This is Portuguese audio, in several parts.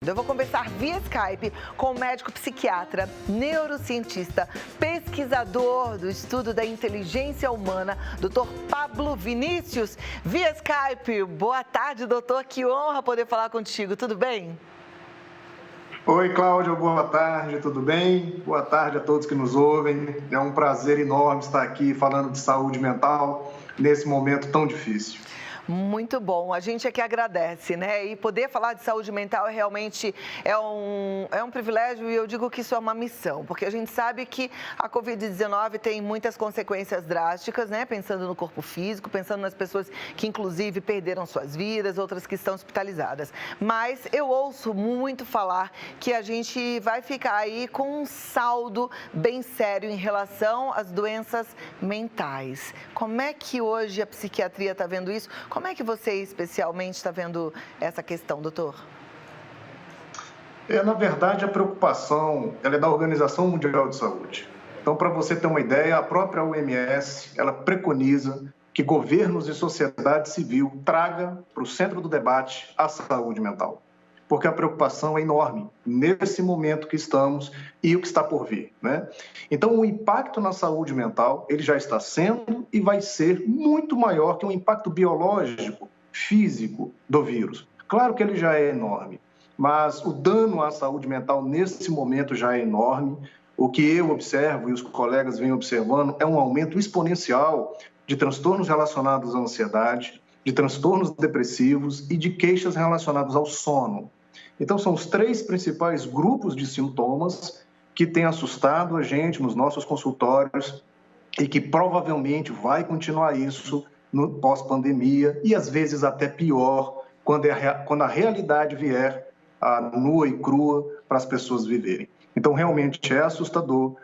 Eu vou conversar via Skype com o médico psiquiatra, neurocientista, pesquisador do estudo da inteligência humana, Dr. Pablo Vinícius, via Skype. Boa tarde, doutor. Que honra poder falar contigo. Tudo bem? Oi, Cláudia. Boa tarde. Tudo bem? Boa tarde a todos que nos ouvem. É um prazer enorme estar aqui falando de saúde mental nesse momento tão difícil. Muito bom, a gente é que agradece, né? E poder falar de saúde mental realmente é um privilégio e eu digo que isso é uma missão, porque a gente sabe que a Covid-19 tem muitas consequências drásticas, né? Pensando no corpo físico, pensando nas pessoas que inclusive perderam suas vidas, outras que estão hospitalizadas. Mas eu ouço muito falar que a gente vai ficar aí com um saldo bem sério em relação às doenças mentais. Como é que hoje a psiquiatria está vendo isso? Como é que você especialmente está vendo essa questão, doutor? Na verdade, a preocupação ela é da Organização Mundial de Saúde. Então, para você ter uma ideia, a própria OMS, ela preconiza que governos e sociedade civil traga para o centro do debate a saúde mental. Porque a preocupação é enorme nesse momento que estamos e o que está por vir, né? Então, o impacto na saúde mental, ele já está sendo e vai ser muito maior que o impacto biológico, físico do vírus. Claro que ele já é enorme, mas o dano à saúde mental nesse momento já é enorme. O que eu observo e os colegas vêm observando é um aumento exponencial de transtornos relacionados à ansiedade, de transtornos depressivos e de queixas relacionadas ao sono. Então, são os três principais grupos de sintomas que têm assustado a gente nos nossos consultórios e que provavelmente vai continuar isso no pós-pandemia e, às vezes, até pior, quando a realidade vier nua e crua para as pessoas viverem. Então, realmente é assustador.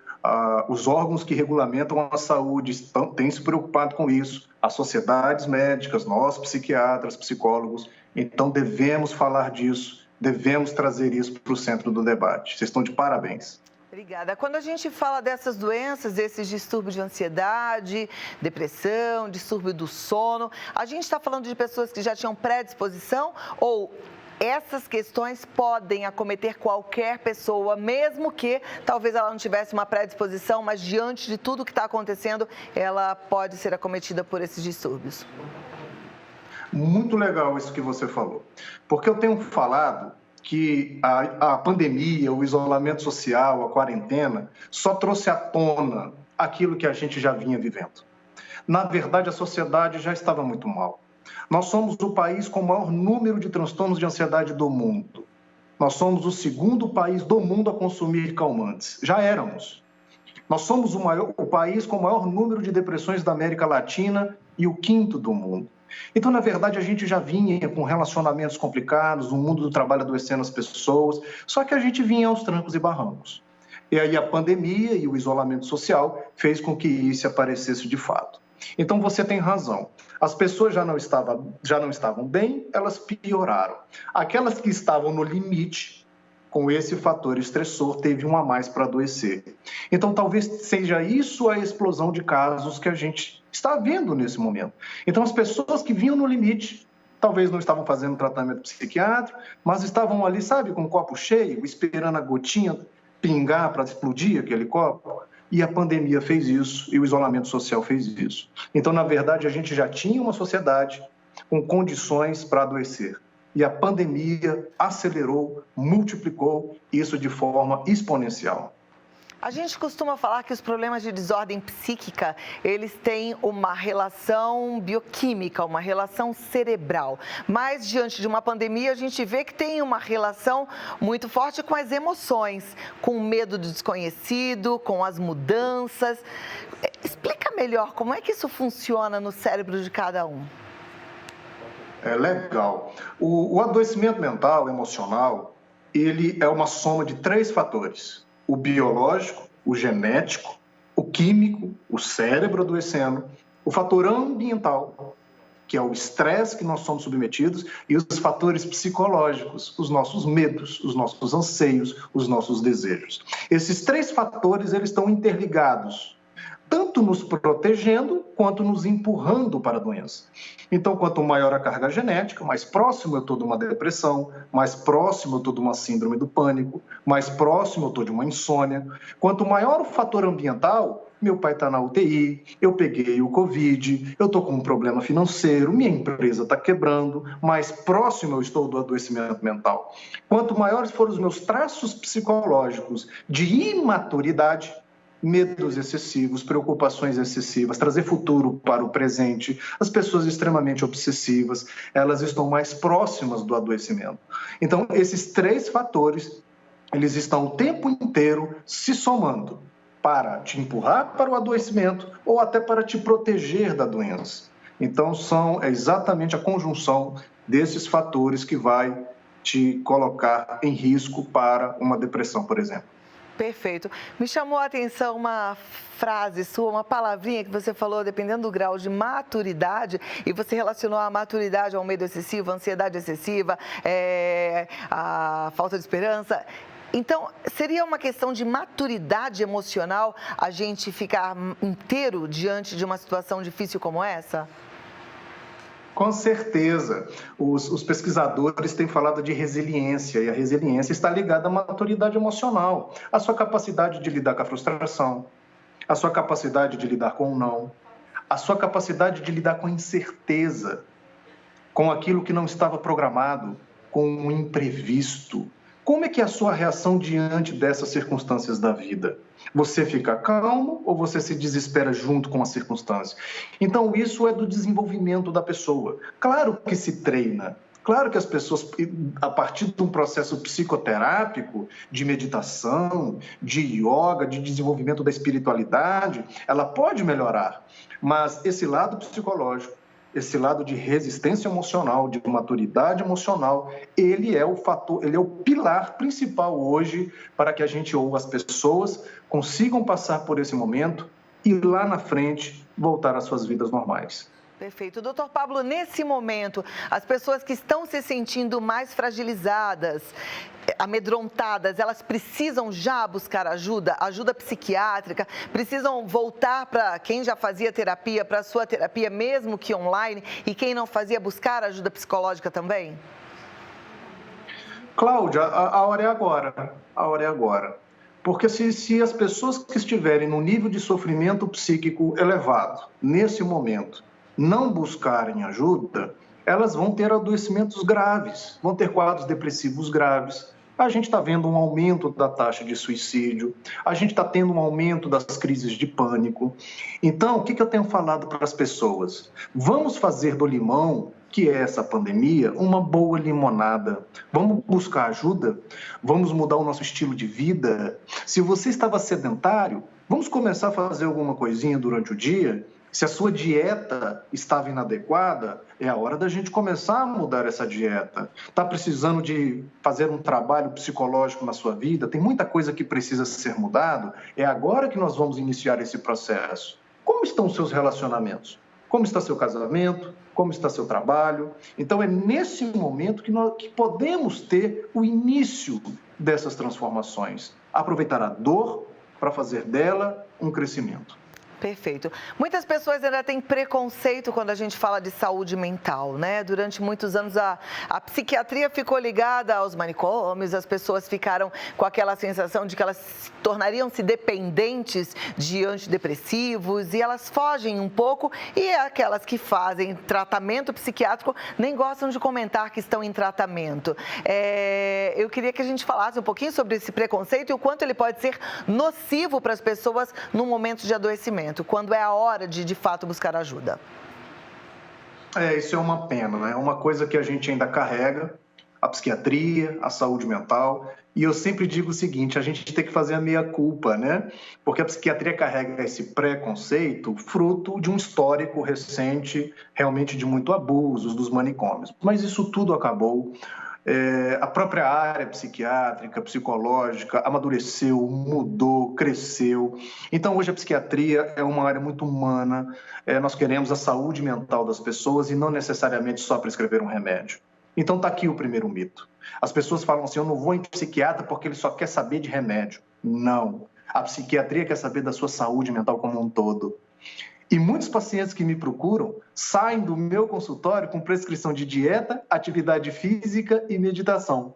Os órgãos que regulamentam a saúde têm se preocupado com isso, as sociedades médicas, nós, psiquiatras, psicólogos. Então, devemos falar disso, devemos trazer isso para o centro do debate. Vocês estão de parabéns. Obrigada. Quando a gente fala dessas doenças, desses distúrbios de ansiedade, depressão, distúrbio do sono, a gente está falando de pessoas que já tinham predisposição ou essas questões podem acometer qualquer pessoa, mesmo que talvez ela não tivesse uma predisposição, mas diante de tudo que está acontecendo, ela pode ser acometida por esses distúrbios? Muito legal isso que você falou, porque eu tenho falado que a pandemia, o isolamento social, a quarentena, só trouxe à tona aquilo que a gente já vinha vivendo. Na verdade, a sociedade já estava muito mal. Nós somos o país com o maior número de transtornos de ansiedade do mundo. Nós somos o segundo país do mundo a consumir calmantes. Já éramos. Nós somos o país com o maior número de depressões da América Latina e o quinto do mundo. Então, na verdade, a gente já vinha com relacionamentos complicados, o mundo do trabalho adoecendo as pessoas, só que a gente vinha aos trancos e barrancos. E aí a pandemia e o isolamento social fez com que isso aparecesse de fato. Então, você tem razão. As pessoas já não estavam bem, elas pioraram. Aquelas que estavam no limite, com esse fator estressor, teve um a mais para adoecer. Então, talvez seja isso a explosão de casos que a gente está vendo nesse momento. Então, as pessoas que vinham no limite, talvez não estavam fazendo tratamento psiquiátrico, mas estavam ali, sabe, com o copo cheio, esperando a gotinha pingar para explodir aquele copo. E a pandemia fez isso, e o isolamento social fez isso. Então, na verdade, a gente já tinha uma sociedade com condições para adoecer. E a pandemia acelerou, multiplicou isso de forma exponencial. A gente costuma falar que os problemas de desordem psíquica, eles têm uma relação bioquímica, uma relação cerebral. Mas, diante de uma pandemia, a gente vê que tem uma relação muito forte com as emoções, com o medo do desconhecido, com as mudanças. Explica melhor como é que isso funciona no cérebro de cada um. É legal. O adoecimento mental, emocional, ele é uma soma de 3 fatores. O biológico, o genético, o químico, o cérebro adoecendo, o fator ambiental, que é o estresse que nós somos submetidos, e os fatores psicológicos, os nossos medos, os nossos anseios, os nossos desejos. Esses 3 fatores, eles estão interligados. tanto nos protegendo quanto nos empurrando para a doença. Então, quanto maior a carga genética, mais próximo eu estou de uma depressão, mais próximo eu estou de uma síndrome do pânico, mais próximo eu estou de uma insônia. Quanto maior o fator ambiental, meu pai está na UTI, eu peguei o Covid, eu estou com um problema financeiro, minha empresa está quebrando, mais próximo eu estou do adoecimento mental. Quanto maiores forem os meus traços psicológicos de imaturidade, medos excessivos, preocupações excessivas, trazer futuro para o presente, as pessoas extremamente obsessivas, elas estão mais próximas do adoecimento. Então, esses 3 fatores, eles estão o tempo inteiro se somando para te empurrar para o adoecimento ou até para te proteger da doença. Então, é exatamente a conjunção desses fatores que vai te colocar em risco para uma depressão, por exemplo. Perfeito. Me chamou a atenção uma frase sua, uma palavrinha que você falou, dependendo do grau de maturidade, e você relacionou a maturidade ao medo excessivo, a ansiedade excessiva, a falta de esperança. Então, seria uma questão de maturidade emocional a gente ficar inteiro diante de uma situação difícil como essa? Com certeza. Os pesquisadores têm falado de resiliência, e a resiliência está ligada à maturidade emocional, à sua capacidade de lidar com a frustração, à sua capacidade de lidar com o não, à sua capacidade de lidar com a incerteza, com aquilo que não estava programado, com o imprevisto. Como é que é a sua reação diante dessas circunstâncias da vida? Você fica calmo ou você se desespera junto com a circunstância? Então, isso é do desenvolvimento da pessoa. Claro que se treina. Claro que as pessoas, a partir de um processo psicoterápico, de meditação, de yoga, de desenvolvimento da espiritualidade, ela pode melhorar. Mas esse lado psicológico, esse lado de resistência emocional, de maturidade emocional, ele é o fator, ele é o pilar principal hoje para que a gente ou as pessoas consigam passar por esse momento e lá na frente voltar às suas vidas normais. Perfeito. Doutor Pablo, nesse momento, as pessoas que estão se sentindo mais fragilizadas, amedrontadas, elas precisam já buscar ajuda psiquiátrica, precisam voltar para quem já fazia terapia, para a sua terapia, mesmo que online, e quem não fazia, buscar ajuda psicológica também? Cláudia, a hora é agora, a hora é agora. Porque se as pessoas que estiverem num nível de sofrimento psíquico elevado, nesse momento, não buscarem ajuda, elas vão ter adoecimentos graves, vão ter quadros depressivos graves. A gente está vendo um aumento da taxa de suicídio, a gente está tendo um aumento das crises de pânico. Então, o que eu tenho falado para as pessoas? Vamos fazer do limão, que é essa pandemia, uma boa limonada. Vamos buscar ajuda? Vamos mudar o nosso estilo de vida? Se você estava sedentário, vamos começar a fazer alguma coisinha durante o dia? Se a sua dieta estava inadequada, é a hora da gente começar a mudar essa dieta. Está precisando de fazer um trabalho psicológico na sua vida? Tem muita coisa que precisa ser mudado? É agora que nós vamos iniciar esse processo. Como estão os seus relacionamentos? Como está seu casamento? Como está seu trabalho? Então, é nesse momento que podemos ter o início dessas transformações. Aproveitar a dor para fazer dela um crescimento. Perfeito. Muitas pessoas ainda têm preconceito quando a gente fala de saúde mental, né? Durante muitos anos a psiquiatria ficou ligada aos manicômios, as pessoas ficaram com aquela sensação de que elas tornariam-se dependentes de antidepressivos e elas fogem um pouco, e aquelas que fazem tratamento psiquiátrico nem gostam de comentar que estão em tratamento. Eu queria que a gente falasse um pouquinho sobre esse preconceito e o quanto ele pode ser nocivo para as pessoas no momento de adoecimento, quando é a hora de fato, buscar ajuda. Isso é uma pena, né? É uma coisa que a gente ainda carrega, a psiquiatria, a saúde mental, e eu sempre digo o seguinte, a gente tem que fazer a meia-culpa, né? Porque a psiquiatria carrega esse preconceito fruto de um histórico recente, realmente de muito abusos dos manicômios. Mas isso tudo acabou. A própria área psiquiátrica, psicológica, amadureceu, mudou, cresceu. Então, hoje a psiquiatria é uma área muito humana. Nós queremos a saúde mental das pessoas e não necessariamente só prescrever um remédio. Então, está aqui o primeiro mito. As pessoas falam assim, eu não vou em psiquiatra porque ele só quer saber de remédio. Não. A psiquiatria quer saber da sua saúde mental como um todo. E muitos pacientes que me procuram saem do meu consultório com prescrição de dieta, atividade física e meditação.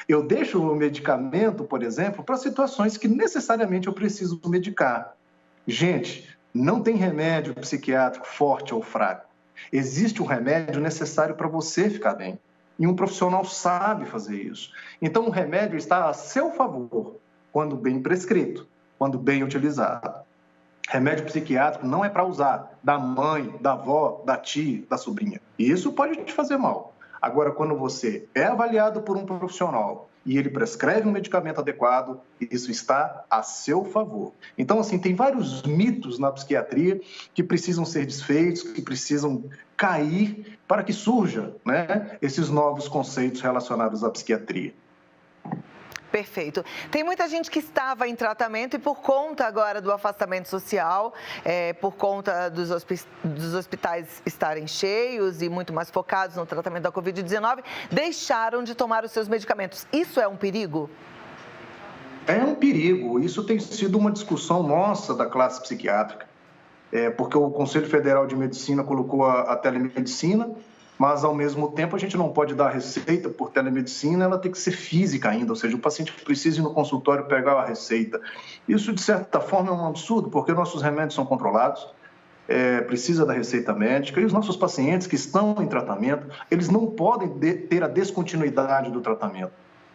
Eu deixo o medicamento, por exemplo, para situações que necessariamente eu preciso medicar. Gente, não tem remédio psiquiátrico forte ou fraco. Existe um remédio necessário para você ficar bem. E um profissional sabe fazer isso. Então, o remédio está a seu favor, quando bem prescrito, quando bem utilizado. Remédio psiquiátrico não é para usar da mãe, da avó, da tia, da sobrinha. E isso pode te fazer mal. Agora, quando você é avaliado por um profissional e ele prescreve um medicamento adequado, isso está a seu favor. Então, assim, tem vários mitos na psiquiatria que precisam ser desfeitos, que precisam cair para que surja, né, esses novos conceitos relacionados à psiquiatria. Perfeito. Tem muita gente que estava em tratamento e por conta agora do afastamento social, por conta dos hospitais estarem cheios e muito mais focados no tratamento da Covid-19, deixaram de tomar os seus medicamentos. Isso é um perigo? É um perigo. Isso tem sido uma discussão nossa da classe psiquiátrica, porque o Conselho Federal de Medicina colocou a telemedicina, mas, ao mesmo tempo, a gente não pode dar receita por telemedicina, ela tem que ser física ainda, ou seja, o paciente precisa ir no consultório pegar a receita. Isso, de certa forma, é um absurdo, porque nossos remédios são controlados, precisa da receita médica, e os nossos pacientes que estão em tratamento, eles não podem ter a descontinuidade do tratamento.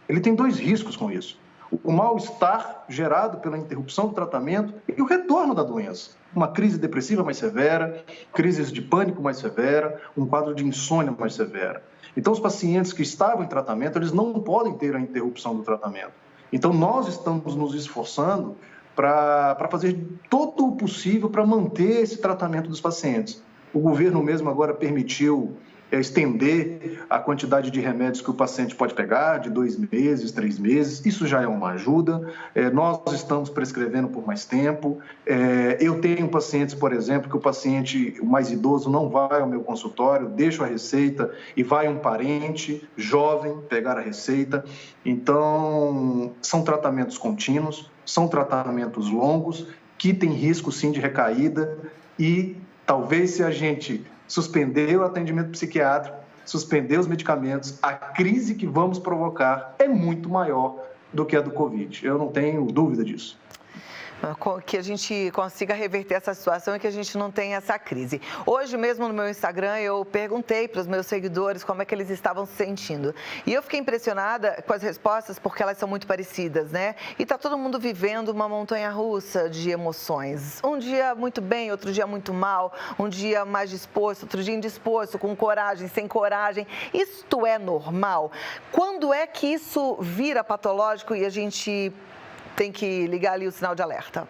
Ele tem dois riscos com isso. O mal-estar gerado pela interrupção do tratamento e o retorno da doença. Uma crise depressiva mais severa, crises de pânico mais severa, um quadro de insônia mais severa. Então, os pacientes que estavam em tratamento, eles não podem ter a interrupção do tratamento. Então, nós estamos nos esforçando para fazer todo o possível para manter esse tratamento dos pacientes. O governo mesmo agora permitiu estender a quantidade de remédios que o paciente pode pegar, de 2 meses, 3 meses, isso já é uma ajuda. Nós estamos prescrevendo por mais tempo. Eu tenho pacientes, por exemplo, que o paciente o mais idoso não vai ao meu consultório, deixa a receita e vai um parente jovem pegar a receita. Então, são tratamentos contínuos, são tratamentos longos, que têm risco sim de recaída e talvez se a gente suspender o atendimento psiquiátrico, suspender os medicamentos, a crise que vamos provocar é muito maior do que a do Covid. Eu não tenho dúvida disso. Que a gente consiga reverter essa situação e que a gente não tenha essa crise. Hoje mesmo no meu Instagram eu perguntei para os meus seguidores como é que eles estavam se sentindo. E eu fiquei impressionada com as respostas porque elas são muito parecidas, né? E está todo mundo vivendo uma montanha-russa de emoções. Um dia muito bem, outro dia muito mal, um dia mais disposto, outro dia indisposto, com coragem, sem coragem. Isto é normal? Quando é que isso vira patológico e a gente tem que ligar ali o sinal de alerta?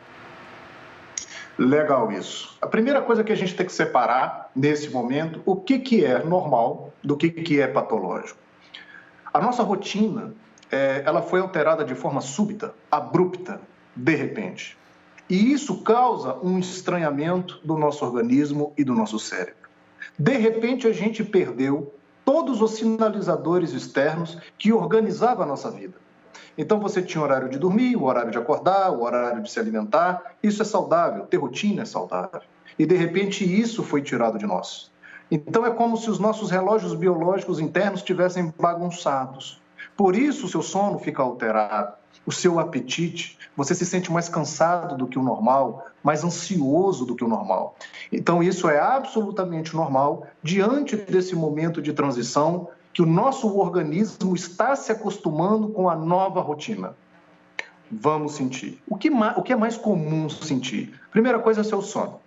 Legal isso. A primeira coisa que a gente tem que separar nesse momento, o que é normal do que é patológico. A nossa rotina, ela foi alterada de forma súbita, abrupta, de repente. E isso causa um estranhamento do nosso organismo e do nosso cérebro. De repente, a gente perdeu todos os sinalizadores externos que organizavam a nossa vida. Então, você tinha o horário de dormir, o horário de acordar, o horário de se alimentar. Isso é saudável, ter rotina é saudável. E, de repente, isso foi tirado de nós. Então, é como se os nossos relógios biológicos internos estivessem bagunçados. Por isso, o seu sono fica alterado, o seu apetite, você se sente mais cansado do que o normal, mais ansioso do que o normal. Então, isso é absolutamente normal diante desse momento de transição que o nosso organismo está se acostumando com a nova rotina. Vamos sentir. O que é mais comum sentir? Primeira coisa é seu sono.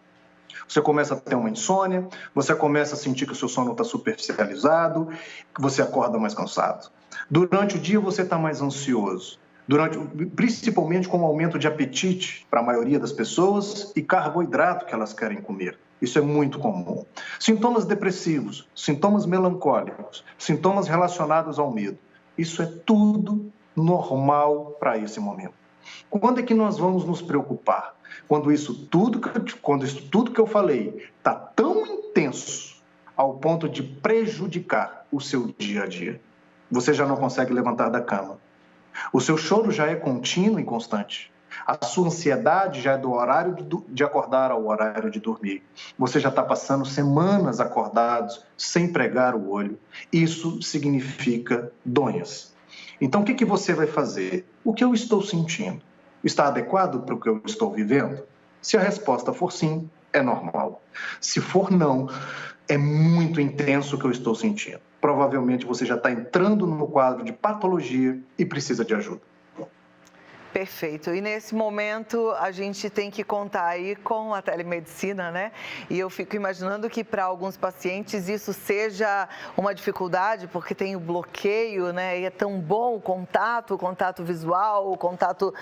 Você começa a ter uma insônia, você começa a sentir que o seu sono está superficializado, que você acorda mais cansado. Durante o dia você está mais ansioso, principalmente com o aumento de apetite para a maioria das pessoas e carboidrato que elas querem comer. Isso é muito comum. Sintomas depressivos, sintomas melancólicos, sintomas relacionados ao medo. Isso é tudo normal para esse momento. Quando é que nós vamos nos preocupar? Quando isso tudo que eu falei está tão intenso ao ponto de prejudicar o seu dia a dia. Você já não consegue levantar da cama. O seu choro já é contínuo e constante. A sua ansiedade já é do horário de acordar ao horário de dormir. Você já está passando semanas acordados, sem pregar o olho. Isso significa donhas. Então, o que você vai fazer? O que eu estou sentindo? Está adequado para o que eu estou vivendo? Se a resposta for sim, é normal. Se for não, é muito intenso o que eu estou sentindo. Provavelmente você já está entrando no quadro de patologia e precisa de ajuda. Perfeito. E nesse momento a gente tem que contar aí com a telemedicina, né? E eu fico imaginando que para alguns pacientes isso seja uma dificuldade, porque tem o bloqueio, né? E é tão bom o contato visual, o contato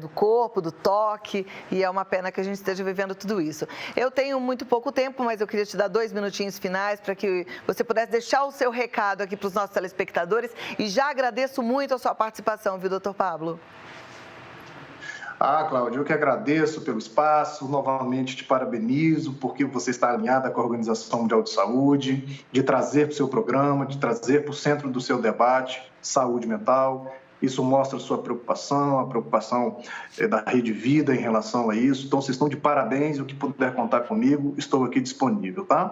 do corpo, do toque, e é uma pena que a gente esteja vivendo tudo isso. Eu tenho muito pouco tempo, mas eu queria te dar 2 minutinhos finais para que você pudesse deixar o seu recado aqui para os nossos telespectadores, e já agradeço muito a sua participação, viu, doutor Pablo? Cláudia, eu que agradeço pelo espaço, novamente te parabenizo porque você está alinhada com a Organização Mundial de Saúde, de trazer para o seu programa, de trazer para o centro do seu debate saúde mental. Isso mostra a sua preocupação, a preocupação da Rede Vida em relação a isso. Então, vocês estão de parabéns, o que puder contar comigo, estou aqui disponível, tá?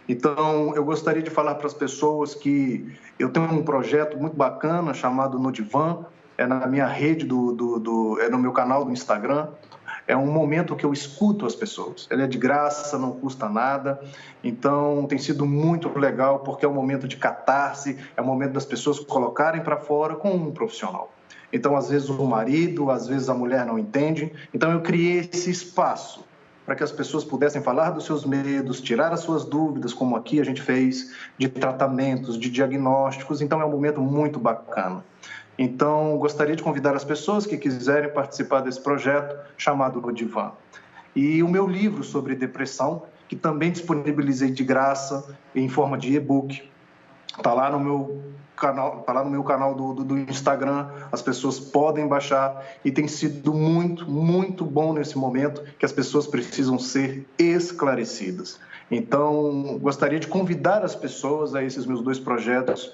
Então, eu gostaria de falar para as pessoas que eu tenho um projeto muito bacana chamado No Divã, é na minha rede, é no meu canal do Instagram. É um momento que eu escuto as pessoas. Ele é de graça, não custa nada. Então, tem sido muito legal, porque é um momento de catarse, é um momento das pessoas colocarem para fora com um profissional. Então, às vezes o marido, às vezes a mulher não entende. Então, eu criei esse espaço para que as pessoas pudessem falar dos seus medos, tirar as suas dúvidas, como aqui a gente fez, de tratamentos, de diagnósticos. Então, é um momento muito bacana. Então, gostaria de convidar as pessoas que quiserem participar desse projeto chamado No Divã. E o meu livro sobre depressão, que também disponibilizei de graça em forma de e-book, está lá no meu canal, do Instagram. As pessoas podem baixar e tem sido muito, muito bom nesse momento que as pessoas precisam ser esclarecidas. Então, gostaria de convidar as pessoas a esses meus 2 projetos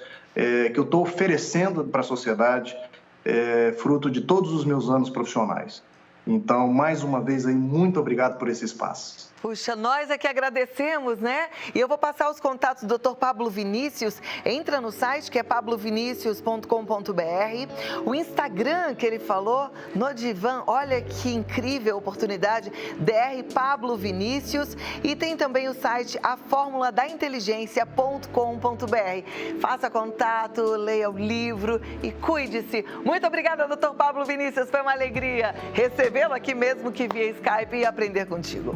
que eu estou oferecendo para a sociedade, fruto de todos os meus anos profissionais. Então, mais uma vez, aí, muito obrigado por esse espaço. Puxa, nós é que agradecemos, né? E eu vou passar os contatos do Dr. Pablo Vinícius. Entra no site, que é pablovinicius.com.br. O Instagram que ele falou, No Divã, olha que incrível oportunidade, Dr. Pablo Vinícius. E tem também o site aformuladainteligencia.com.br. Faça contato, leia o livro e cuide-se. Muito obrigada, Dr. Pablo Vinícius. Foi uma alegria recebê-lo aqui mesmo que via Skype e aprender contigo.